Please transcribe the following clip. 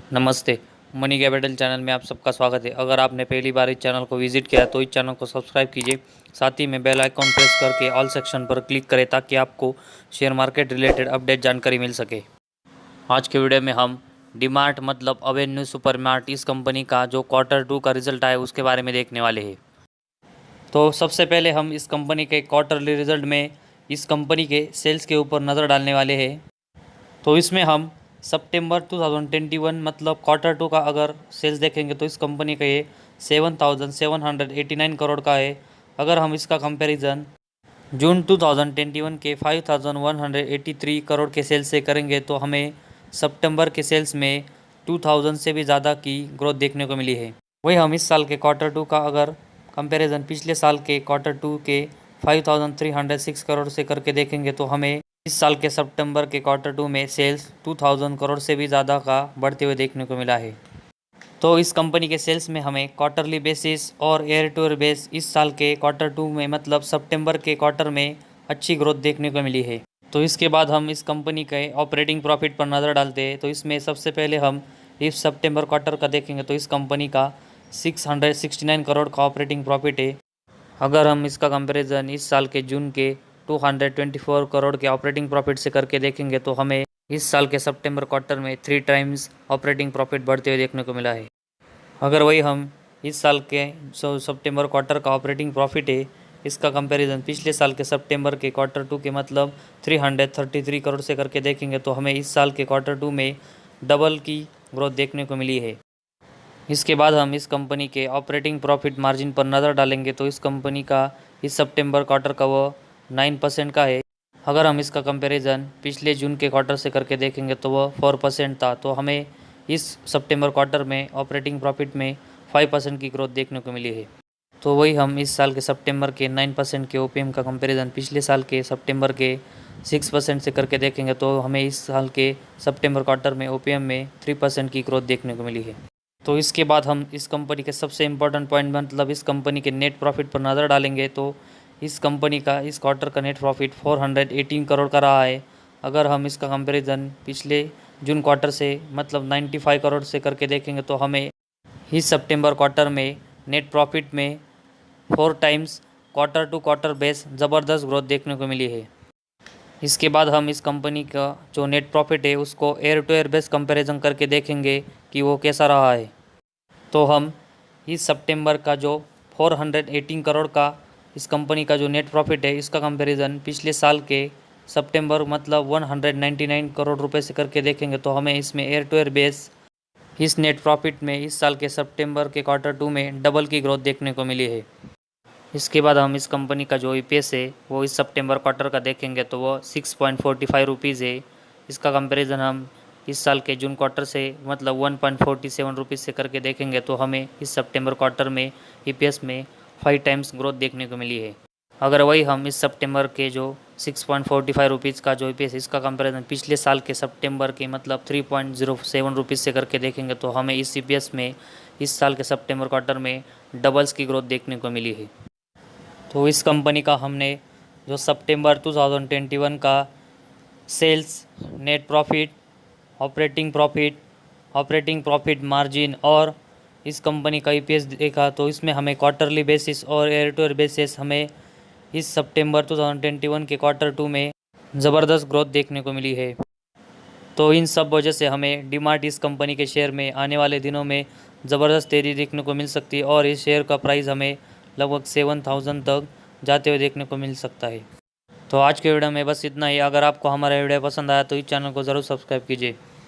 नमस्ते। Money capital channel में आप सबका स्वागत है। अगर आपने पहली बार इस चैनल को विजिट किया तो इस चैनल को सब्सक्राइब कीजिए, साथ ही में बेल आइकॉन प्रेस करके ऑल सेक्शन पर क्लिक करें ताकि आपको शेयर मार्केट रिलेटेड अपडेट जानकारी मिल सके। आज के वीडियो में हम डीमार्ट मतलब अवेन्यू सुपरमार्ट इस कंपनी का जो Q2 का रिजल्ट आया उसके बारे में देखने वाले हैं। तो सबसे पहले हम इस कंपनी के क्वार्टरली रिजल्ट में इस कंपनी के सेल्स के ऊपर नज़र डालने वाले हैं। तो इसमें हम सितंबर 2021 मतलब Q2 का अगर सेल्स देखेंगे तो इस कंपनी का ये 7,789 करोड़ का है। अगर हम इसका कंपैरिजन जून 2021 के 5,183 करोड़ के सेल्स से करेंगे तो हमें सितंबर के सेल्स में 2000 से भी ज़्यादा की ग्रोथ देखने को मिली है। वही हम इस साल के Q2 का अगर कंपैरिजन पिछले साल के Q2 के 5,306 करोड़ से करके देखेंगे तो हमें इस साल के सितंबर के Q2 में सेल्स 2000 करोड़ से भी ज़्यादा का बढ़ते हुए देखने को मिला है। तो इस कंपनी के सेल्स में हमें क्वार्टरली बेसिस और ईयर टू ईयर बेस इस साल के Q2 में मतलब सितंबर के क्वार्टर में अच्छी ग्रोथ देखने को मिली है। तो इसके बाद हम इस कंपनी के ऑपरेटिंग प्रॉफिट पर नज़र डालते हैं। तो इसमें सबसे पहले हम इस सितंबर क्वार्टर का देखेंगे तो इस कंपनी का 669 करोड़ का ऑपरेटिंग प्रॉफिट है। अगर हम इसका कंपैरिजन इस साल के जून के 224 करोड़ के ऑपरेटिंग प्रॉफिट से करके देखेंगे तो हमें इस साल के सितंबर क्वार्टर में 3 टाइम्स ऑपरेटिंग प्रॉफिट बढ़ते हुए देखने को मिला है। अगर वही हम इस साल के सितंबर क्वार्टर का ऑपरेटिंग प्रॉफिट है इसका कंपैरिजन पिछले साल के सितंबर के Q2 के मतलब 333 करोड़ से करके देखेंगे तो हमें इस साल के Q2 में डबल की ग्रोथ देखने को मिली है। इसके बाद हम इस कंपनी के ऑपरेटिंग प्रॉफिट मार्जिन पर नज़र डालेंगे तो इस कंपनी का इस सितंबर क्वार्टर का वो 9% का है। अगर हम इसका कंपैरिजन पिछले जून के क्वार्टर से करके देखेंगे तो वह 4% था। तो हमें इस सितंबर क्वार्टर में ऑपरेटिंग प्रॉफिट में 5% की ग्रोथ देखने को मिली है। तो वही हम इस साल के सितंबर के 9% के ओपीएम का कंपैरिजन पिछले साल के सितंबर के 6% से करके देखेंगे तो हमें इस साल के सितंबर क्वार्टर में ओपीएम में 3% की ग्रोथ देखने को मिली है। तो इसके बाद हम इस कंपनी के सबसे इम्पोर्टेंट पॉइंट मतलब इस कंपनी के नेट प्रॉफिट पर नज़र डालेंगे तो इस कंपनी का इस क्वार्टर का नेट प्रॉफिट 418 करोड़ का रहा है। अगर हम इसका कंपैरिजन पिछले जून क्वार्टर से मतलब 95 करोड़ से करके देखेंगे तो हमें इस सितंबर क्वार्टर में नेट प्रॉफिट में 4 times quarter to quarter base ज़बरदस्त ग्रोथ देखने को मिली है। इसके बाद हम इस कंपनी का जो नेट प्रॉफिट है उसको year to year base comparison करके देखेंगे कि वो कैसा रहा है। तो हम इस सितंबर का जो 418 करोड़ का इस कंपनी का जो नेट प्रॉफिट है इसका कंपैरिजन पिछले साल के सितंबर मतलब 199 करोड़ रुपए से करके देखेंगे तो हमें इसमें ईयर टू ईयर बेस इस नेट प्रॉफिट में इस साल के सितंबर के Q2 में डबल की ग्रोथ देखने को मिली है। इसके बाद हम इस कंपनी का जो ईपीएस है वो इस सितंबर क्वार्टर का देखेंगे तो वो 6.45 रुपीज़ है। इसका कंपैरिजन हम इस साल के जून क्वार्टर से मतलब 1.47 रुपीज़ से करके देखेंगे तो हमें इस सितंबर क्वार्टर में ईपीएस में 5 टाइम्स ग्रोथ देखने को मिली है। अगर वही हम इस सितंबर के जो 6.45 रुपीज़ का जो ईपीएस इसका कंपैरिजन पिछले साल के सितंबर के मतलब 3.07 रुपीज़ से करके देखेंगे तो हमें इस ईपीएस में इस साल के सितंबर क्वार्टर में डबल्स की ग्रोथ देखने को मिली है। तो इस कंपनी का हमने जो सितंबर 2021 का sales, net profit, operating profit margin और इस कंपनी का ईपीएस देखा तो इसमें हमें क्वार्टरली बेसिस और ईयर टू ईयर बेसिस हमें इस सितंबर 2021 के Q2 में ज़बरदस्त ग्रोथ देखने को मिली है। तो इन सब वजह से हमें डीमार्ट इस कंपनी के शेयर में आने वाले दिनों में ज़बरदस्त तेज़ी देखने को मिल सकती है और इस शेयर का प्राइस हमें लगभग 7,000 तक जाते हुए देखने को मिल सकता है। तो आज के वीडियो में बस इतना ही। अगर आपको हमारा वीडियो पसंद आया तो इस चैनल को ज़रूर सब्सक्राइब कीजिए।